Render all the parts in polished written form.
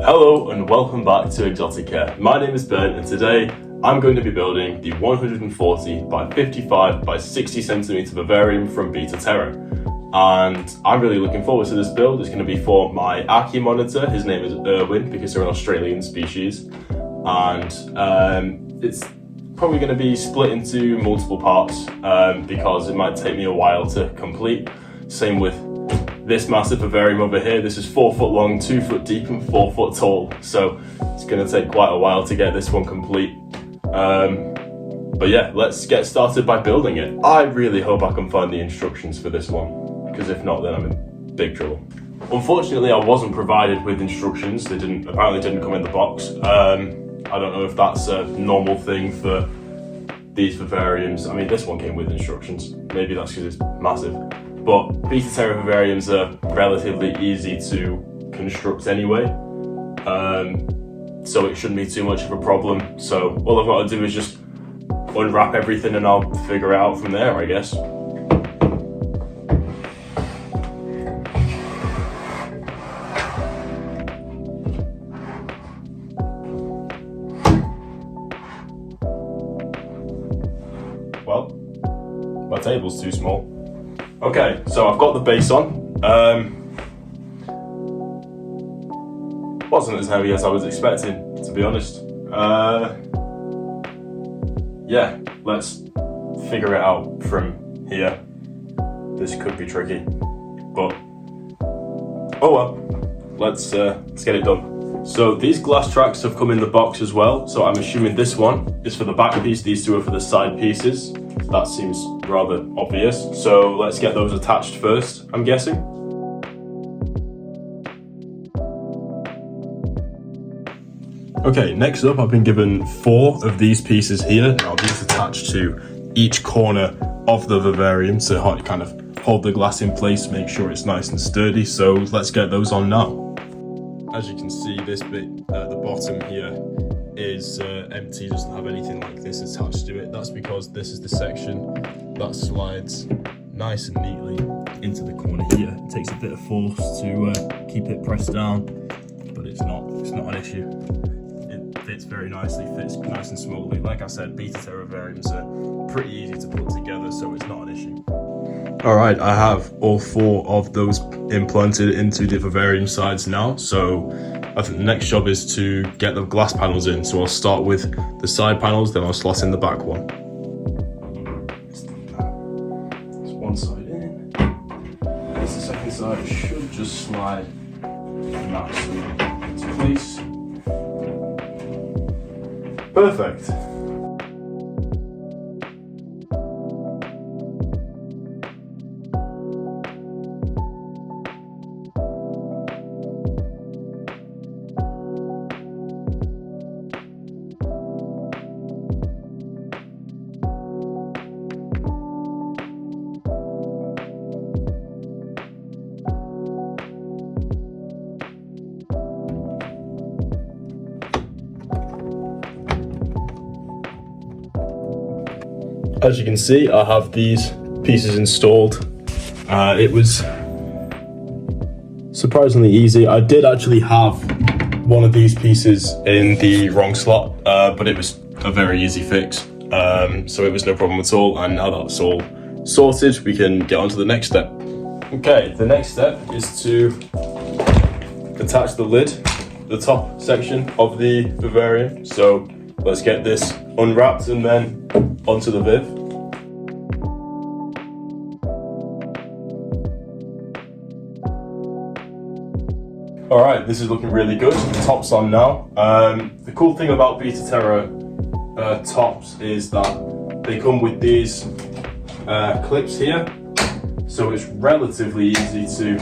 Hello and welcome back to Exotica. My name is Ben and today I'm going to be building the 140 by 55 by 60 centimeter Vivarium from Beta Terra. And I'm really looking forward to this build. It's going to be for my Ackie monitor. His name is Irwin because they're an Australian species. And it's probably going to be split into multiple parts because it might take me a while to complete. Same with this massive vivarium over here. This is 4 foot long, 2 foot deep and 4 foot tall. So it's going to take quite a while to get this one complete. But yeah, let's get started by building it. I really hope I can find the instructions for this one, because if not, then I'm in big trouble. Unfortunately, I wasn't provided with instructions. They apparently didn't come in the box. I don't know if that's a normal thing for these vivariums. I mean, this one came with instructions. Maybe that's because it's massive. But Beta Terra vivariums are relatively easy to construct anyway. So it shouldn't be too much of a problem. So all I've got to do is just unwrap everything and I'll figure it out from there, I guess. Well, my table's too small. Okay, so I've got the base on. Wasn't as heavy as I was expecting, to be honest. Yeah, let's figure it out from here. This could be tricky, but oh well. Let's get it done. So these glass tracks have come in the box as well. So I'm assuming this one is for the back piece. These two are for the side pieces. That seems rather obvious. So let's get those attached first, I'm guessing. Okay, next up I've been given 4 of these pieces here. Now these attached to each corner of the vivarium to kind of hold the glass in place, make sure it's nice and sturdy. So let's get those on now. As you can see, this bit at the bottom here is empty, doesn't have anything like this attached to it. That's because this is the section that slides nice and neatly into the corner here. It takes a bit of force to keep it pressed down, but it's not an issue. It fits very nicely, fits nice and smoothly. Like I said, Beta Terra vivariums are pretty easy to put together, so it's not an issue. Alright, I have all 4 of those implanted into the vivarium sides now, so I think the next job is to get the glass panels in. So I'll start with the side panels, then I'll slot in the back one. There's one side in. There's the second side. It should just slide nicely into place. Perfect. As you can see, I have these pieces installed. It was surprisingly easy. I did actually have one of these pieces in the wrong slot, but it was a very easy fix. So it was no problem at all. And now that's all sorted, we can get on to the next step. Okay, the next step is to attach the lid, the top section of the vivarium. So let's get this unwrapped and then onto the viv. Alright, this is looking really good. The top's on now. The cool thing about Beta Terra tops is that they come with these clips here. So it's relatively easy to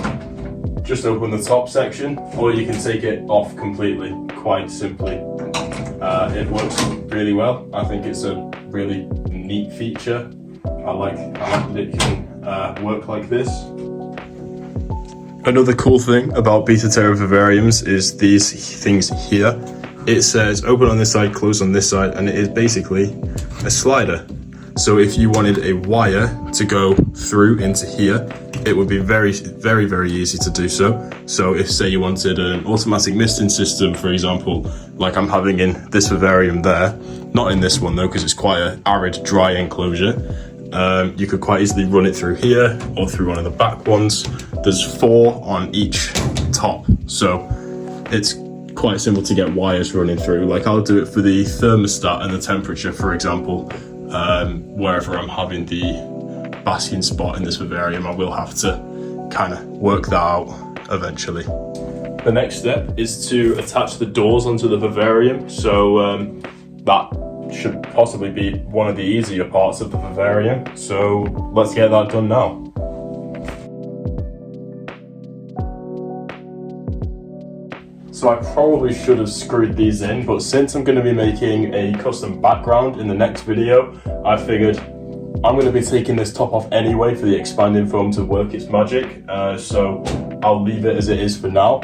just open the top section, or you can take it off completely, quite simply. It works really well. I think it's a really neat feature. I like that it can work like this. Another cool thing about Beta Terra vivariums is these things here. It says open on this side, close on this side, and it is basically a slider. So if you wanted a wire to go through into here, it would be very, very, very easy to do so. So if, say, you wanted an automatic misting system, for example, like I'm having in this vivarium there, not in this one though, because it's quite an arid, dry enclosure, you could quite easily run it through here or through one of the back ones. There's 4 on each top, so it's quite simple to get wires running through. Like I'll do it for the thermostat and the temperature, for example, wherever I'm having the basking spot in this vivarium. I will have to kind of work that out eventually. The next step is to attach the doors onto the vivarium. So that should possibly be one of the easier parts of the vivarium. So let's get that done now. So I probably should have screwed these in, but since I'm going to be making a custom background in the next video, I figured I'm going to be taking this top off anyway for the expanding foam to work its magic, so I'll leave it as it is for now.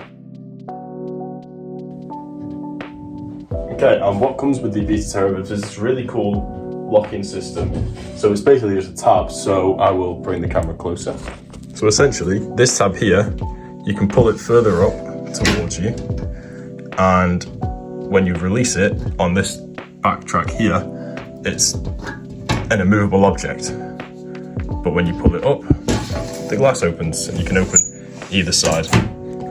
Okay, and what comes with the Vita Terra is this really cool locking system. So it's basically just a tab, so I will bring the camera closer. So essentially, this tab here, you can pull it further up towards you, and when you release it on this backtrack here, it's an immovable object. But when you pull it up, the glass opens and you can open either side,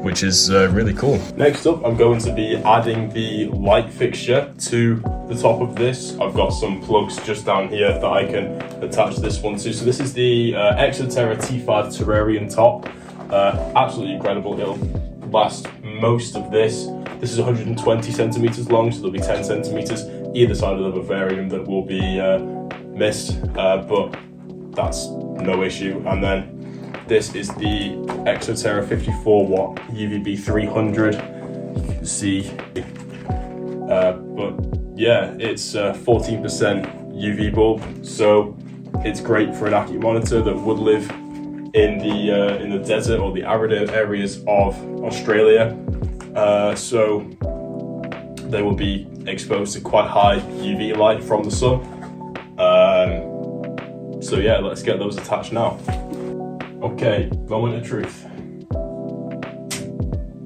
which is really cool. Next up, I'm going to be adding the light fixture to the top of this. I've got some plugs just down here that I can attach this one to. So this is the Exoterra T5 Terrarium top. Absolutely incredible. It'll last most of this. This is 120 centimeters long, so there'll be 10 centimeters either side of the vivarium that will be missed, but that's no issue. And then this is the Exoterra 54 watt UVB 300. You can see, but yeah, it's 14% UV bulb, so it's great for an Ackie monitor that would live in the desert or the arid areas of Australia. So they will be exposed to quite high UV light from the sun. So yeah, let's get those attached now. Okay, moment of truth.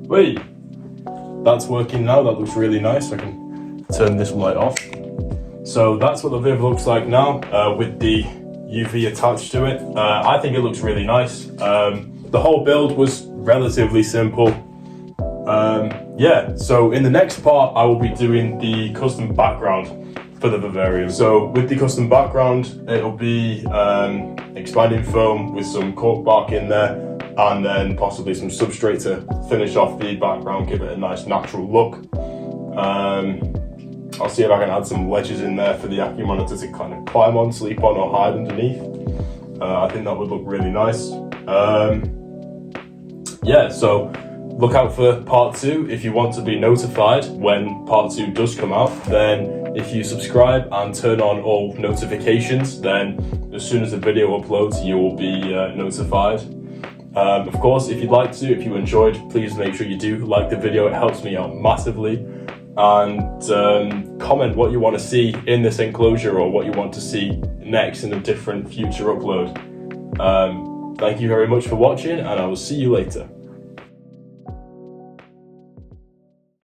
Wait, that's working now. That looks really nice. I can turn this light off. So that's what the Viv looks like now, with the UV attached to it. I think it looks really nice. The whole build was relatively simple. Yeah, so in the next part, I will be doing the custom background for the Vivarium. So with the custom background, it'll be expanding foam with some cork bark in there, and then possibly some substrate to finish off the background, give it a nice natural look. I'll see if I can add some ledges in there for the Ackie monitor to kind of climb on, sleep on, or hide underneath. I think that would look really nice. Yeah, so look out for part 2 if you want to be notified when part 2 does come out. Then if you subscribe and turn on all notifications, then as soon as the video uploads, you will be notified. Of course, if you'd like to, if you enjoyed, please make sure you do like the video. It helps me out massively. And comment what you want to see in this enclosure or what you want to see next in a different future upload. Thank you very much for watching, and I will see you later.